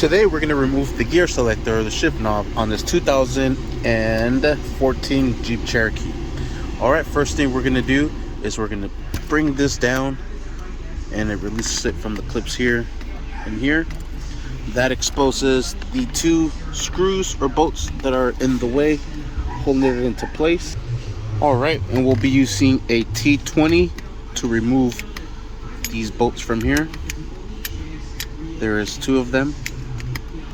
Today we're going to remove the gear selector or the shift knob on this 2014 Jeep Cherokee. Alright, first thing we're going to do is we're going to bring this down, and it releases it from the clips here and here. That exposes the two screws or bolts that are in the way, holding it into place. Alright, and we'll be using a T20 to remove these bolts from here. There is two of them,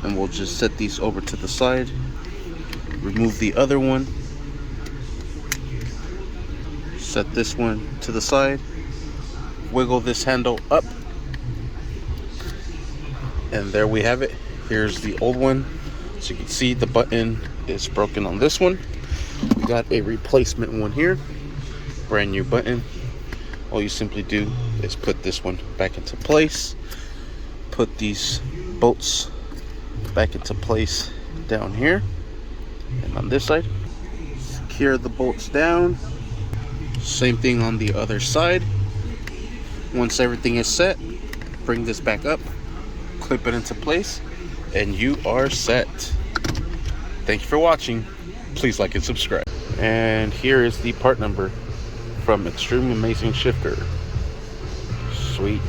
and we'll just set these over to the side. Remove the other one, set this one to the side, wiggle this handle up, and there we have it. Here's the old one. So you can see the button is broken on this one. We got a replacement one here, brand new button. All you simply do is put this one back into place, put these bolts back into place down here, and on this side secure the bolts down. Same thing on the other side. Once everything is set, bring this back up, clip it into place, and you are set. Thank you for watching. Please like and subscribe. And here is the part number from Extreme Amazing Shifter. Sweet.